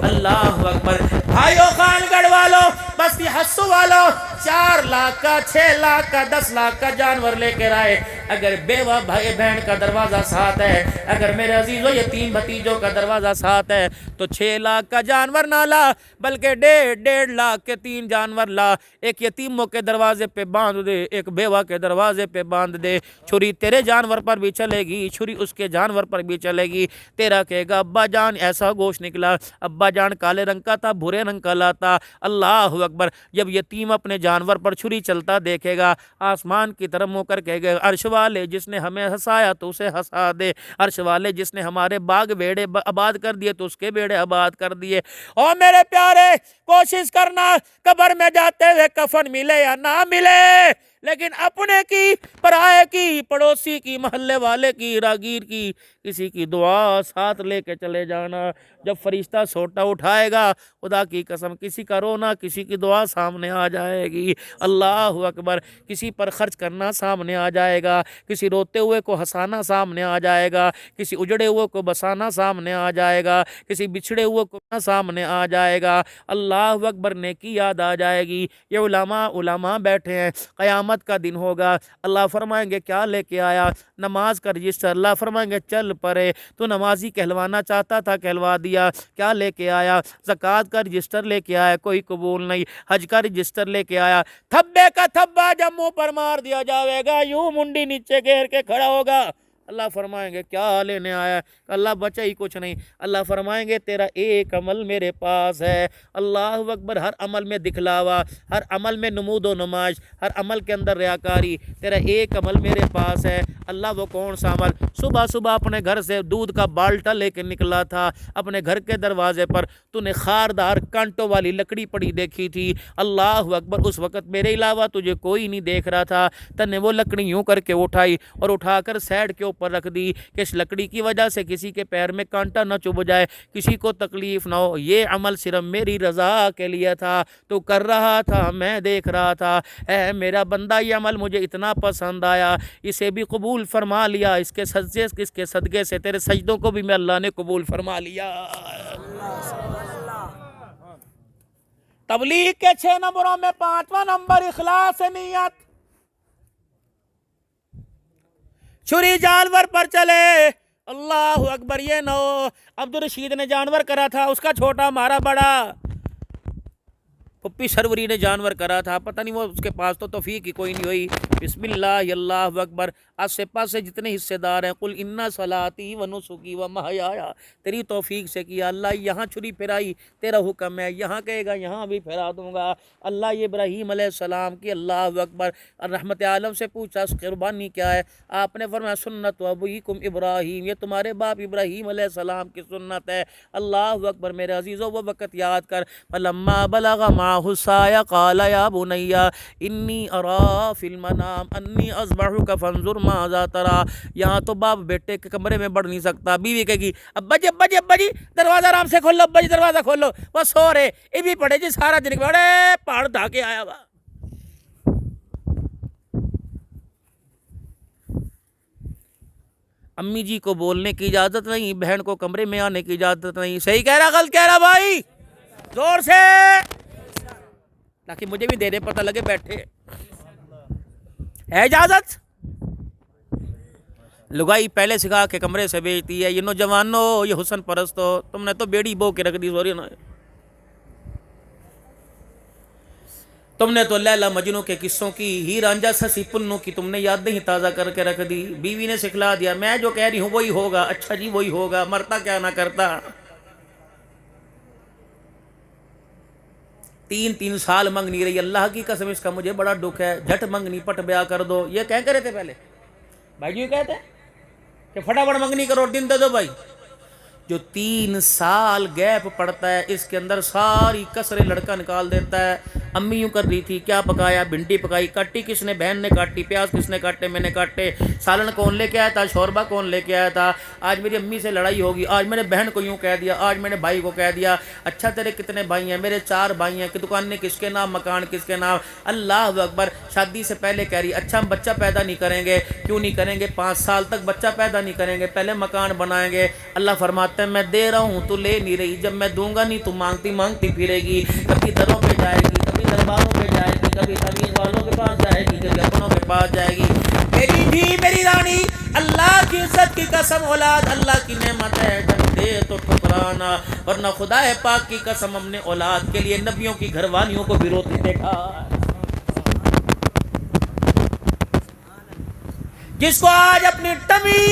اللہ اکبر۔ بھائیو خان گڑھ والوں، بستی حسو والوں، 4 لاکھ کا 6 لاکھ کا 10 لاکھ کا جانور لے کے آئے۔ اگر بیوہ بھائی بہن کا دروازہ ساتھ ہے، اگر میرے عزیزو یتیم بھتیجوں کا دروازہ ساتھ ہے تو 6 لاکھ کا جانور نہ لا، بلکہ 1.5 لاکھ کے 3 جانور لا۔ ایک یتیموں کے دروازے پہ باندھ دے، ایک بیوہ کے دروازے پہ باندھ دے۔ چھری تیرے جانور پر بھی چلے گی، چھری اس کے جانور پر بھی چلے گی۔ تیرا کہے گا ابا جان ایسا گوشت نکلا، ابا جان کالے رنگ کا تھا، بھورے رنگ کا لاتا۔ اللہ اکبر۔ جب یتیم اپنے جانور پر چھری چلتا دیکھے گا، آسمان کی طرف منہ کر کہے گا عرش والے جس نے ہمیں ہنسایا تو اسے ہنسا دے، عرش والے جس نے ہمارے باغ بیڑے آباد کر دیے تو اس کے بیڑے آباد کر دیے۔ اور میرے پیارے کوشش کرنا قبر میں جاتے ہوئے کفن ملے یا نہ ملے، لیکن اپنے کی، پرائے کی، پڑوسی کی، محلے والے کی، راگیر کی، کسی کی دعا ساتھ لے کے چلے جانا۔ جب فرشتہ سوٹا اٹھائے گا، خدا کی قسم کسی کا رونا، کسی کی دعا سامنے آ جائے گی۔ اللہ اکبر۔ کسی پر خرچ کرنا سامنے آ جائے گا، کسی روتے ہوئے کو ہنسانا سامنے آ جائے گا، کسی اجڑے ہوئے کو بسانا سامنے آ جائے گا، کسی بچھڑے ہوئے کو سامنے آ جائے گا۔ اللہ اکبر۔ نیکی یاد آ جائے گی۔ یہ علماء بیٹھے ہیں، قیامت کا دن ہوگا، اللہ فرمائیں گے کیا لے کے آیا؟ نماز کا رجسٹر۔ اللہ فرمائیں گے چل پڑے، تو نمازی کہلوانا چاہتا تھا کہلوا دیا، کیا لے کے آیا؟ زکوٰۃ کا رجسٹر لے کے آیا، کوئی قبول نہیں۔ حج کا رجسٹر لے کے آیا، تھبے کا تھبا جب منہ پر مار دیا جائے گا، یوں منڈی نیچے گھیر کے کھڑا ہوگا۔ اللہ فرمائیں گے کیا لینے آیا؟ اللہ بچا ہی کچھ نہیں۔ اللہ فرمائیں گے تیرا ایک عمل میرے پاس ہے۔ اللہ اکبر۔ ہر عمل میں دکھلاوا، ہر عمل میں نمود و نمائش، ہر عمل کے اندر ریاکاری، تیرا ایک عمل میرے پاس ہے۔ اللہ وہ کون سا عمل؟ صبح صبح اپنے گھر سے دودھ کا بالٹا لے کے نکلا تھا، اپنے گھر کے دروازے پر تو نے خاردار کانٹوں والی لکڑی پڑی دیکھی تھی۔ اللہ اکبر۔ اس وقت میرے علاوہ تجھے کوئی نہیں دیکھ رہا تھا، تن نے وہ لکڑی یوں کر کے اٹھائی اور اٹھا کر سائڈ کے اوپر رکھ دی کہ اس لکڑی کی وجہ سے کسی کے پیر میں کانٹا نہ چبھ جائے، کسی کو تکلیف نہ ہو۔ یہ عمل صرف میری رضا کے لیے تھا، تو کر رہا تھا، میں دیکھ رہا تھا۔ اے میرا بندہ، یہ عمل مجھے اتنا پسند آیا، اسے بھی قبول فرما لیا، اس کے صدقے سے تیرے سجدوں کو بھی میں اللہ نے قبول فرما لیا۔ تبلیغ کے 6 نمبروں میں 5واں نمبر اخلاص نیت۔ چھری جانور پر چلے۔ اللہ اکبر۔ یہ نہ ہو عبدالرشید نے جانور کرا تھا، اس کا چھوٹا مارا بڑا، پپی سروری نے جانور کرا تھا، پتہ نہیں وہ اس کے پاس تو توفیق ہی کوئی نہیں ہوئی۔ بسم اللہ اللہ اکبر۔ آس پاس سے جتنے حصے دار ہیں، قل ان صلاتی و نسکی و محیایا، تیری توفیق سے کیا اللہ۔ یہاں چھری پھرائی، تیرا حکم ہے، یہاں کہے گا یہاں بھی پھرا دوں گا۔ اللہ یہ ابراہیم علیہ السلام کی، اللہ اکبر، رحمت عالم سے پوچھا قربانی کیا ہے؟ آپ نے فرمایا سنت ابویکم ابراہیم، یہ تمہارے باپ ابراہیم علیہ السلام کی سنت ہے۔ اللہ اکبر۔ میرے عزیزو وہ وقت یاد کر، فلما بلغ معه السعي قال يا بني انی ارى في المنام انی اذبحك فانظر ماذا ترى۔ یہاں تو باپ بیٹے کے کمرے میں بڑھ نہیں سکتا، بیوی کہے گی ابا جی دروازہ آرام سے کھولو، ابا جی دروازہ کھولو، وہ سو رہے، یہ بھی پڑھے جی سارا دن بڑے پہاڑ ڈھا کے آیا ہوا۔ امی جی کو بولنے کی اجازت نہیں، بہن کو کمرے میں آنے کی اجازت نہیں۔ صحیح کہہ رہا غلط کہہ رہا بھائی؟ زور سے، تاکہ مجھے بھی دے دے پتہ لگے بیٹھے ہے اجازت۔ لگائی پہلے سکھا کے کمرے سے بھیجتی ہے، یہ نوجوانوں، یہ حسن پرستو، تم نے تو بیڑی بو کے رکھ دی، سوری نا، تم نے تو لیلا مجنوں کے قصوں کی، ہی رانجھا سسی پنوں کی تم نے یادیں ہی تازہ کر کے رکھ دی۔ بیوی نے سکھلا دیا، میں جو کہہ رہی ہوں وہی ہوگا، اچھا جی وہی ہوگا، مرتا کیا نہ کرتا۔ 3 سال منگ نہیں رہی، اللہ کی قسم اس کا مجھے بڑا دکھ ہے، جھٹ منگنی پٹ بیاہ کر دو۔ یہ کہہ کرے تھے پہلے بھائی جی، کہتے ہیں کہ فٹافٹ منگنی کرو، دن دے دو بھائی۔ جو 3 سال گیپ پڑتا ہے، اس کے اندر ساری کسریں لڑکا نکال دیتا ہے۔ امی یوں کر رہی تھی، کیا پکایا؟ بھنڈی پکائی، کاٹی کس نے؟ بہن نے کاٹی۔ پیاز کس نے کاٹے؟ میں نے کاٹے۔ سالن کون لے کے آیا تھا؟ شوربہ کون لے کے آیا تھا؟ آج میری امی سے لڑائی ہوگی، آج میں نے بہن کو یوں کہہ دیا، آج میں نے بھائی کو کہہ دیا۔ اچھا تیرے کتنے بھائی ہیں؟ میرے 4 بھائی ہیں۔ کہ دکانیں کس کے نام، مکان کس کے نام؟ اللہ اکبر۔ شادی سے پہلے کہہ رہی اچھا ہم بچہ پیدا نہیں کریں گے۔ کیوں نہیں کریں گے؟ 5 سال تک بچہ پیدا نہیں کریں گے، پہلے مکان بنائیں گے۔ اللہ فرماتے ہیں میں دے رہا ہوں تو لے نہیں رہی، جب میں دوں گا نہیں تو مانگتی مانگتی پھرے گی، کبھی دروں پہ جائے گی، کبھی درباروں پہ جائے گی، کبھی تعویذ والوں کے پاس جائے گی، کبھی اپنوں کے پاس جائے گی۔ میری بھی میری رانی، اللہ کی عزت کی قسم اولاد اللہ کی نعمت ہے، جب دے تو ٹھکرانا، ورنہ خدا پاک کی قسم ہم نے اولاد کے لیے نبیوں کی گھر والیوں کو بھی روتی دیکھا۔ جس کو آج اپنی ٹمی،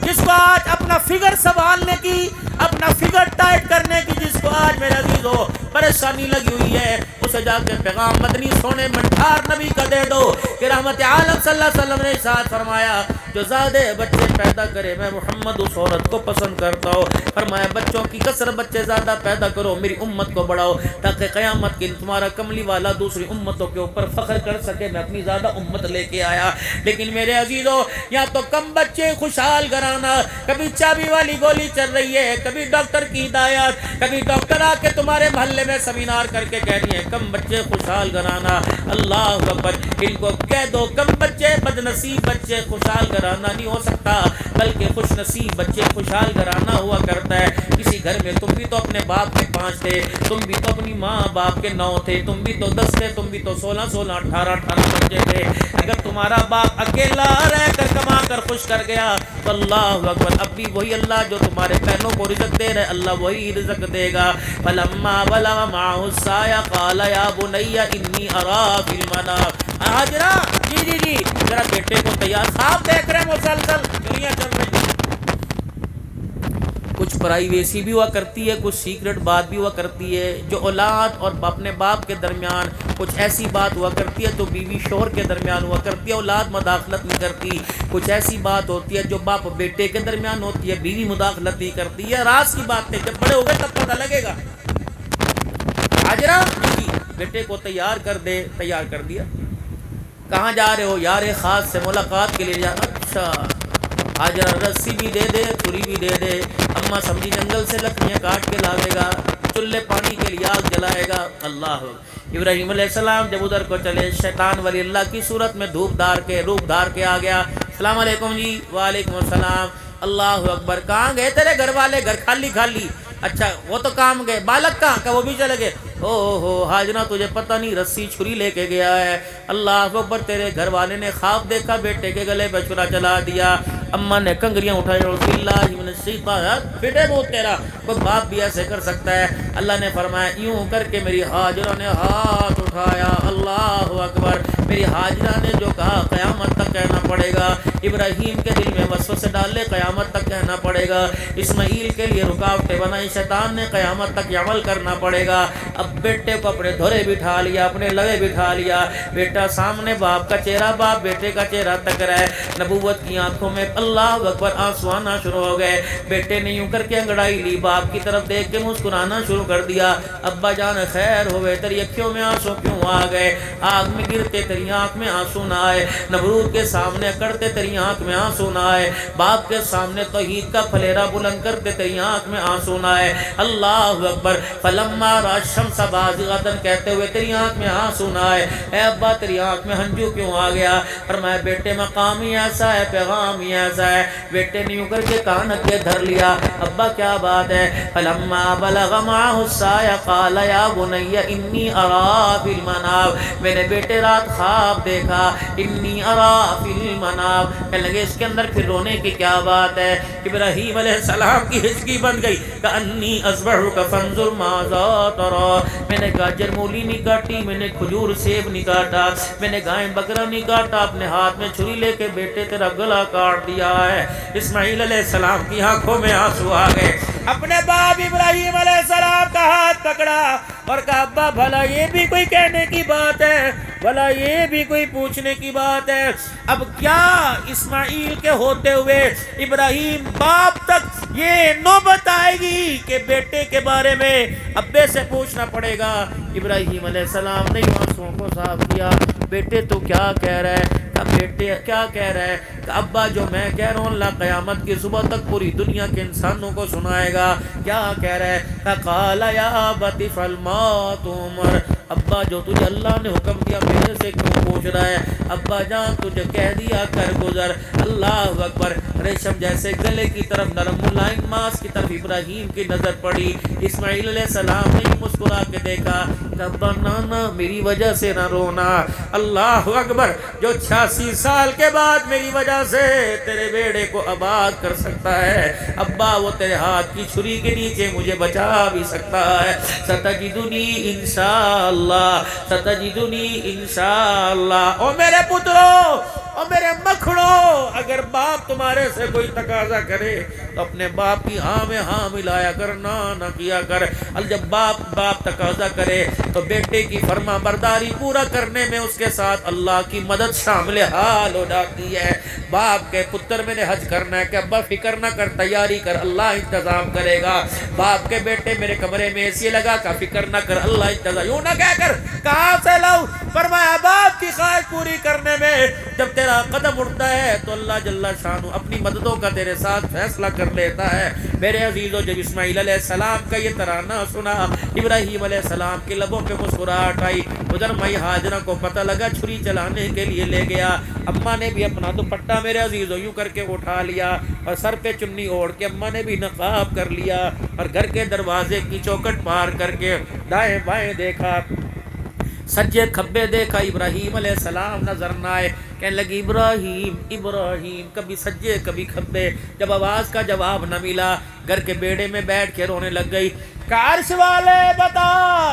جس کو آج اپنا فگر سنبھالنے کی، اپنا فگر ٹائٹ کرنے کی، جس کو آج میرے عزیزو پریشانی لگی ہوئی ہے، اسے جا کے پیغام مدنی سونے منٹھار نبی کا دے دو کہ رحمت عالم صلی اللہ علیہ وسلم نے ارشاد فرمایا جو زیادہ بچے پیدا کرے میں محمد اس عورت کو پسند کرتا ہوں۔ فرمایا بچوں کی کثرت، بچے زیادہ پیدا کرو، میری امت کو بڑھاؤ، تاکہ قیامت کے تمہارا کملی والا دوسری امتوں کے اوپر فخر کر سکے میں اپنی زیادہ امت لے کے آیا۔ لیکن میرے عزیزو یا تو کم بچے خوشحال گھرانا، کبھی چابی والی گولی چل رہی ہے، کبھی ڈاکٹر کی ہدایت، کبھی ڈاکٹر آ کے تمہارے محلے میں سیمینار کر کے کہہ رہی ہیں کم بچے خوشحال گھرانا۔ اللہ اکبر، ان کو کہہ دو کم بچے بد نصیب بچے خوشحال گھرانا نہیں ہو سکتا، بلکہ خوش نصیب بچے خوشحال گھرانا ہوا کرتا ہے۔ کسی گھر میں تم بھی تو اپنے باپ کے 5 تھے، تم بھی تو اپنی ماں باپ کے 9 تھے، تم بھی تو 10 تھے، تم بھی تو 16 18 بچے تھے۔ اگر تمہارا باپ اکیلا رہ کر کما کر خوش کر گیا تو اللہ اکبر، اب بھی وہی اللہ جو تمہارے پہنوں کو رزق دے رہے، اللہ وہی رزق دے گا۔ فلما بلغ معه السعي قال يا بني اني ارى في المنام۔ حاجرہ جی ذرا بیٹے کو تیار، خواب دیکھ رہے ہیں مسلسل، دنیا چل رہی ہے۔ کچھ پرائیویسی بھی ہوا کرتی ہے، کچھ سیکرٹ بات بھی ہوا کرتی ہے، جو اولاد اور اپنے باپ کے درمیان کچھ ایسی بات ہوا کرتی ہے تو بیوی شوہر کے درمیان ہوا کرتی ہے، اولاد مداخلت نہیں کرتی۔ کچھ ایسی بات ہوتی ہے جو باپ بیٹے کے درمیان ہوتی ہے، بیوی مداخلت نہیں کرتی ہے۔ راز کی بات ہے، جب بڑے ہو گئے تب پتہ لگے گا۔ حاجرہ جی بیٹے کو تیار کر دے، تیار کر دیا۔ کہاں جا رہے ہو؟ یار خاص سے ملاقات کے لیے جا۔ اچھا حاجرہ رسی بھی دے دے، چھری بھی دے دے، اماں سمجھی جنگل سے لکڑیاں کاٹ کے لاوے گا، چولہے پانی کے لیے آگ جلائے گا۔ اللہ ابراہیم علیہ السلام جب ادھر کو چلے، شیطان ولی اللہ کی صورت میں روپ دھار کے آ گیا۔ السلام علیکم جی۔ وعلیکم السلام۔ اللہ اکبر، کہاں گئے تیرے گھر والے؟ گھر خالی خالی؟ اچھا وہ تو کام گئے، بالک کہاں کا؟ وہ بھی چلے گئے۔ او ہو حاجرہ تجھے پتہ نہیں رسی چھری لے کے گیا ہے۔ اللہ اکبر، تیرے گھر والے نے خواب دیکھا بیٹے کے گلے پہ چھرا چلا دیا، اماں نے کنگریاں اٹھائی، اللہ من الشیطان، بیٹے بہت تیرا، کوئی باپ بھی ایسے کر سکتا ہے؟ اللہ نے فرمایا یوں کر کے میری حاجرہ نے ہاتھ اٹھایا۔ اللہ اکبر، میری حاجرہ نے جو کہا قیامت تک کہنا پڑے گا۔ ابراہیم کے دل میں وسوسے ڈالے، قیامت تک کہنا پڑے گا۔ اسماعیل کے لیے رکاوٹیں بنائی، شیطان نے قیامت تک یہ عمل کرنا پڑے گا۔ اب بیٹے کو اپنے دھرے بٹھا لیا، اپنے لوے بٹھا لیا، بیٹا سامنے، باپ کا چہرہ، باپ بیٹے کا چہرہ تک رہا ہے۔ نبوت کی آنکھوں میں اللہ اکبر آنسو آنا شروع ہو گئے۔ بیٹے نے یوں کر کے انگڑائی لی، باپ کی طرف دیکھ کے مسکرانا شروع کر دیا۔ ابا جان خیر ہوئے، تیری اکھیوں میں آنسو کیوں آ گئے؟ آگ میں گرتے تیری آنکھ میں آنسو نہ آئے، نمرود کے سامنے اکڑتے تیری آنکھ میں آنسو نہ آئے، باپ کے سامنے توحید کا پھلیرا بلند کرتے تیری آنکھ میں آنسو نہ آئے۔ اللہ اکبر، فلما رأى الشمس بازغة کہتے ہوئے تیری آنکھ میں آنسو نہ آئے۔ اے ابا تیری آنکھ میں ہنجو کیوں آ گیا؟ فرمایا بیٹے مقام ہی ایسا ہے، پیغام ہی ایسا ہے۔ بیٹے نے یوں کر کے کان اگے دھر لیا، ابا کیا بات ہے؟ فلما بلغ معه السعي قال يا بني اني ارى في المنام، میں نے بیٹے رات خواب دیکھا، انی ارى في المنام۔ کہنے لگے اس کے اندر پھر رونے کی کیا بات ہے؟ ابراہیم علیہ السلام کی ہچکی بن گئی، کأنی اصبحك فانظر ماذا ترى، میں نے گاجر مولی نہیں کاٹی، میں نے کھجور سیب نہیں کاٹا، میں نے گائے بکرا نہیں کاٹا، اپنے ہاتھ میں چھری لے کے بیٹے تیرا گلا کاٹ دیا ہے۔ اسماعیل علیہ السلام کی آنکھوں میں آنسو آ گئے، اپنے باپ ابراہیم علیہ السلام کا ہاتھ پکڑا اور کہا ابا بھلا یہ بھی کوئی کہنے کی بات ہے؟ بھلا یہ بھی کوئی پوچھنے کی بات ہے؟ اب کیا اسماعیل کے ہوتے ہوئے ابراہیم باپ تک یہ نوبت آئے گی کہ بیٹے کے بارے میں ابے سے پوچھنا پڑے گا؟ ابراہیم علیہ السلام نے آنسوؤں کو صاف کیا، بیٹے تو کیا کہہ رہا ہے؟ بیٹے کیا کہہ رہا ہے؟ کہ ابا جو میں کہہ رہا ہوں اللہ قیامت کی صبح تک پوری دنیا کے انسانوں کو سنائے گا۔ کیا کہہ رہا ہے؟ قال یا ابت افعل ما تؤمر، ابا جو تجھے اللہ نے حکم دیا میرے سے کیوں پوچھ رہا ہے؟ ابا جان تجھے کہہ دیا کر گزر۔ اللہ اکبر۔ ریشم جیسے گلے کی طرف نرم ملائم ماس کی طرف ابراہیم کی نظر پڑی۔ اسماعیل علیہ السلام نے مسکرا کے دیکھا کہ ابا نانا میری وجہ سے نہ رونا۔ اللہ اکبر۔ جو 86 سال کے بعد میری وجہ سے تیرے بیڑے کو آباد کر سکتا ہے، ابا وہ تیرے ہاتھ کی چھری کے نیچے مجھے بچا بھی سکتا ہے۔ ستجدنی انشاءاللہ، ستجدنی انشاءاللہ۔ او میرے پترو، اور میرے مکھڑوں، اگر باپ تمہارے سے کوئی تقاضا کرے تو اپنے باپ کی ہاں میں ہاں ملایا کر، نہ کیا کر۔ اور جب باپ تقاضا کرے تو بیٹے کی فرما برداری پورا کرنے میں اس کے ساتھ اللہ کی مدد شامل حال ہو جاتی ہے۔ باپ کے پتر میں نے حج کرنا ہے کہ ابا فکر نہ کر، تیاری کر، اللہ انتظام کرے گا۔ باپ کے بیٹے میرے کمرے میں اے سی لگا کا، فکر نہ کر، اللہ انتظام۔ یوں نہ کہہ کر کہاں سے لاؤ؟ فرمایا باپ کی خواہش پوری کرنے میں جب تیرا قدم اٹھتا ہے تو اللہ جل شانہ اپنی مددوں کا تیرے ساتھ فیصلہ کر لیتا ہے۔ میرے عزیزو، جب اسماعیل علیہ السلام کا یہ ترانہ سنا، ابراہیم علیہ السلام کے لبوں پہ مسکراہٹ آئی۔ ادھر مائی ہاجرہ کو پتہ لگا، چھری چلانے کے لیے لے گیا۔ اماں نے بھی اپنا دوپٹہ میرے عزیزو یوں کر کے اٹھا لیا اور سر پہ چنی اوڑھ کے اماں نے بھی نقاب کر لیا، اور گھر کے دروازے کی چوکھٹ پار کر کے دائیں بائیں دیکھا، سجے کھبے دیکھا، ابراہیم علیہ السلام نظر نہ آئے۔ کہنے لگی ابراہیم ابراہیم، کبھی سجے کبھی کھبے۔ جب آواز کا جواب نہ ملا، گھر کے بیڑے میں بیٹھ کے رونے لگ گئی کہ عرش والے بتا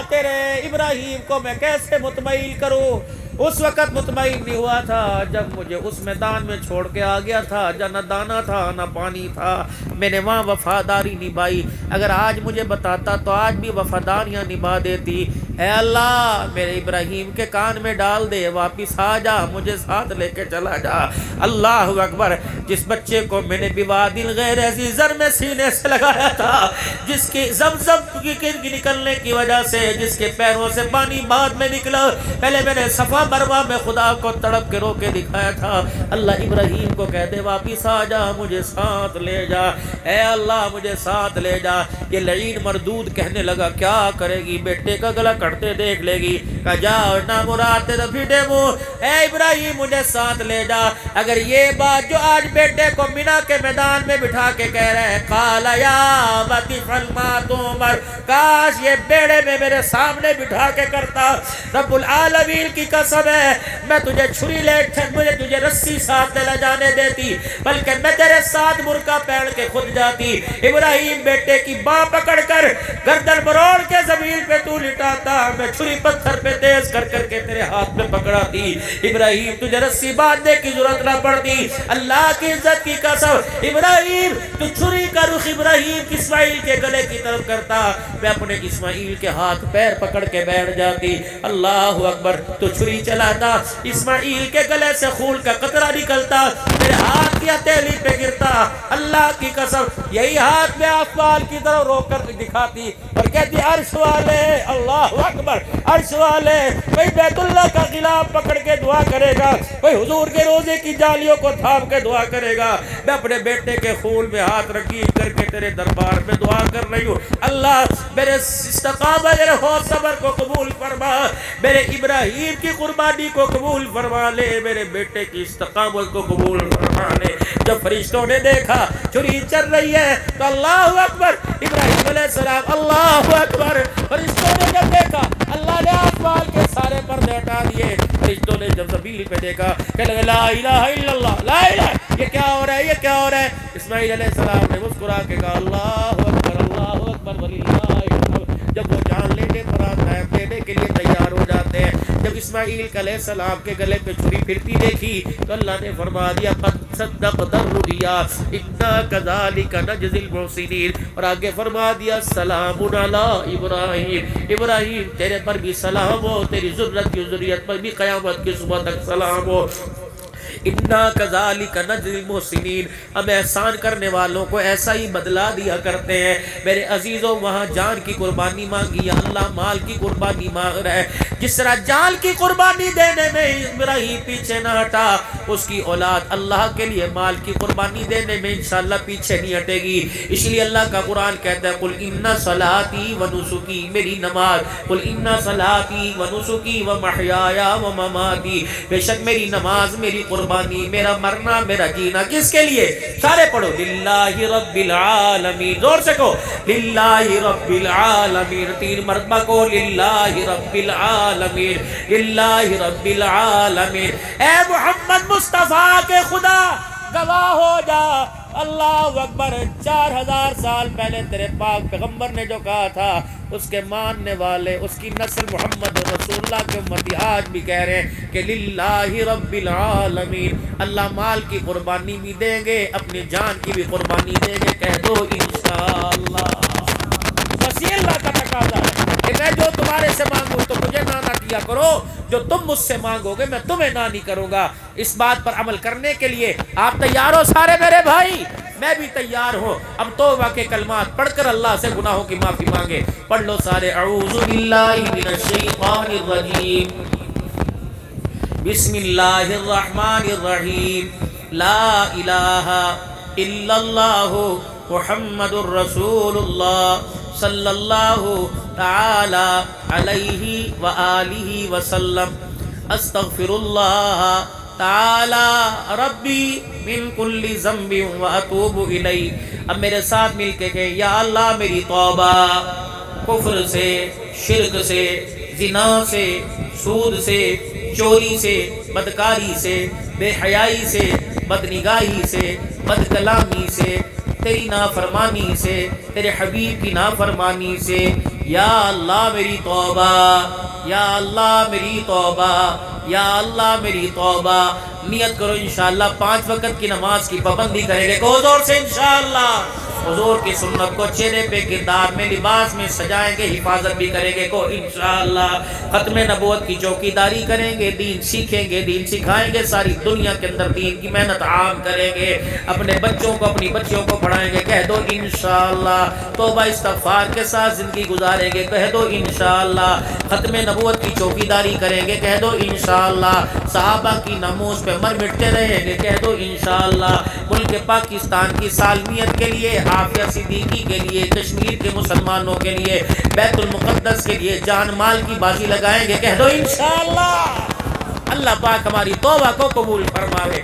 تیرے ابراہیم کو میں کیسے مطمئن کروں؟ اس وقت مطمئن نہیں ہوا تھا جب مجھے اس میدان میں چھوڑ کے آ گیا تھا جہاں نہ دانا تھا نہ پانی تھا، میں نے وہاں وفاداری نبھائی۔ اگر آج مجھے بتاتا تو آج بھی وفاداریاں نبھا دیتی۔ اے اللہ میرے ابراہیم کے کان میں ڈال دے، واپس آ جا، مجھے ساتھ لے کے چلا جا۔ اللہ اکبر۔ جس بچے کو میں نے بوادی الغیر عزیز زر میں سینے سے لگایا تھا، جس کی زمزم کی نکلنے کی وجہ سے جس کے پیروں سے پانی بعد میں نکلا، پہلے میں نے صفا مروا میں خدا کو تڑپ کے رو کے دکھایا تھا، اللہ ابراہیم کو کہہ دے واپس آ جا، مجھے ساتھ لے جا، اے اللہ مجھے ساتھ لے جا۔ یہ لعین مردود کہنے لگا کیا کرے گی، بیٹے کا گلا کٹتے دیکھ لے گی، کہا جا نہ مراد تیرا پھٹے منہ، اے ابراہیم مجھے ساتھ لے جا۔ اگر یہ بات جو آج بیٹے کو مینا کے میدان میں بٹھا کے کہہ رہے ہیں، قال یا ابت افعل ما تؤمر، کاش یہ بیڑے میں میرے سامنے بٹھا کے کرتا۔ رب العالمین کی قسم ہے میں تجھے چھری لے مجھے تجھے رسی ساتھ نہ جانے دیتی، بلکہ میں تیرے ساتھ برقع پہن کے خود جاتی۔ ابراہیم بیٹے کی باں پکڑ کر گردن مروڑ کے زمین پہ تو لٹاتا، میں چھری پتھر پہ تیز کر کر کے تیرے ہاتھ میں پکڑاتی۔ ابراہیم تجھے رسی باندھنے کی ضرورت نہ پڑتی۔ اللہ کی عزت کی قسم ابراہیم تو چھری کا رخ ابراہیم اسماعیل کے گلے کی طرف کرتا، میں اپنے اسماعیل کے ہاتھ پیر پکڑ کے بیٹھ جاتی۔ اللہ اکبر۔ تو چھری چلاتا، اسماعیل کے گلے سے خون کا قطرہ نکلتا، میرے ہاتھ کی ہتھیلی پہ گرتا۔ اللہ کی قسم یہی ہاتھ میں آسمان کی طرف رو کر دکھاتی اور کہتی عرش والے، اللہ اکبر، عرش والے، کوئی بیت اللہ کا غلاف پکڑ کے دعا کرے گا، کوئی حضور کے روزے کی جالیوں کو تھام کے دعا کرے گا، میں اپنے بیٹے کے خون میں ہاتھ رکیب کر کے تیرے دربار میں دعا کر رہی ہوں۔ اللہ میرے استقامت میرے حوصلہ صبر کو قبول فرما، میرے ابراہیم کی قربانی کو قبول فرما لے، میرے بیٹے کی استقامت کو قبول فرما لے۔ جب فرشتوں نے دیکھا چھری چل رہی ہے تو اللہ اکبر، ابراہیم علیہ السلام اللہ اکبر، فرشتوں نے جب دیکھا اللہ نے آسمان کے سارے پردے ہٹا دیے، فرشتوں نے جب زمین پہ دیکھا کہ لگا لا الہ الا اللہ، لا الہ، یہ کیا ہو رہا ہے، یہ کیا ہو رہا ہے؟ اسماعیل علیہ السلام نے مسکرا کے کہا اللہ اکبر وللہ الحمد۔ جب وہ جان لینے پر آتا ہے دینے کے لیے تیار ہو جاتے ہیں. جب اسماعیل علیہ السلام کے گلے پہ چھری پھرتی دیکھی تو اللہ نے فرما دیا قد صدقت الرؤیا انا کذالک نجزی المحسنین, اور آگے فرما دیا سلام علی ابراہیم, ابراہیم تیرے پر بھی سلام ہو, تیری ذریت کی ذریت پر بھی قیامت کی صبح تک سلام ہو. انا کذالک نجزی المحسنین, ہم احسان کرنے والوں کو ایسا ہی بدلا دیا کرتے ہیں. میرے عزیزوں وہاں جان کی قربانی مانگی یا اللہ مال کی قربانی مانگ رہا ہے. جس طرح جان کی قربانی دینے میں ابراہیم پیچھے نہ ہٹا, اس کی اولاد اللہ کے لیے مال کی قربانی دینے میں انشاءاللہ پیچھے نہیں ہٹے گی. اس لیے اللہ کا قرآن کہتا ہے قل ان صلاتی و نسکی, میری نماز, قل ان صلاتی و نسکی و محیایا و مماتی, بے شک میری نماز, میری قربانی, میرا مرنا, میرا جینا کس کے لیے؟ سارے پڑھو للہ رب العالمین, زور سے کہو للہ رب العالمین, 3 مرتبہ کو للہ رب العالمین, للہ رب العالمین. اے محمد مصطفیٰ کے خدا گواہ ہو جا, اللہ اکبر, 4000 سال پہلے تیرے پاک پیغمبر نے جو کہا تھا اس کے ماننے والے, اس کی نسل محمد رسول اللہ کے امتی آج بھی کہہ رہے ہیں کہ للہ رب العالمین. اللہ مال کی قربانی بھی دیں گے, اپنی جان کی بھی قربانی دیں گے, کہہ دو انشاءاللہ. بس یہ اللہ کا تقاضا ہے کہ میں جو تمہارے سے مانگوں تو مجھے نہ کیا کرو, جو تم مجھ سے مانگو گے میں تمہیں نہ نہیں کروں گا. اس بات پر عمل کرنے کے لیے آپ تیار ہو سارے میرے بھائی؟ میں بھی تیار ہوں. اب توبہ کے کلمات پڑھ کر اللہ سے گناہوں کی معافی مانگے. پڑھ لو سارے. اعوذ باللہ من الشیطان الرجیم, بسم اللہ الرحمن الرحیم, لا الہ الا اللہ محمد الرسول اللہ صلی اللہ تعالی علیہ وآلہ وسلم, استغفر اللہ تعالی ربی من کل ذنب واتوب الیہ. اب میرے ساتھ مل کے کہیں یا اللہ میری توبہ کفر سے, شرک سے, زنا سے, سود سے, چوری سے, بدکاری سے, بے حیائی سے, بدنگاہی سے, بد کلامی سے, تیری نافرمانی سے, تیرے حبیب کی نافرمانی سے. یا اللہ میری توبہ, یا اللہ میری توبہ, یا اللہ میری توبہ. نیت کرو انشاءاللہ 5 وقت کی نماز کی پابندی کریں گے, کو زور سے انشاءاللہ. حضور کی سنت کو چہرے پہ, کردار میں, لباس میں سجائیں گے, حفاظت بھی کریں گے کو انشاءاللہ. ختم نبوت کی چوکی داری کریں گے, دین سیکھیں گے, دین سکھائیں گے, ساری دنیا کے اندر دین کی محنت عام کریں گے, اپنے بچوں کو, اپنی بچیوں کو پڑھائیں گے, کہہ دو انشاءاللہ. توبہ استغفار کے ساتھ زندگی گزاریں گے, کہہ دو انشاءاللہ. ختم نبوت کی چوکی داری کریں گے, کہہ دو انشاءاللہ. صحابہ کی ناموس پہ مر مٹتے رہیں گے, کہہ دو انشاءاللہ. ملک پاکستان کی سالمیت کے لیے, عافیہ صدیقی کے لیے, کشمیر کے مسلمانوں کے لیے, بیت المقدس کے لیے جان مال کی بازی لگائیں گے, کہہ دو انشاءاللہ. اللہ پاک ہماری توبہ کو قبول فرماوے.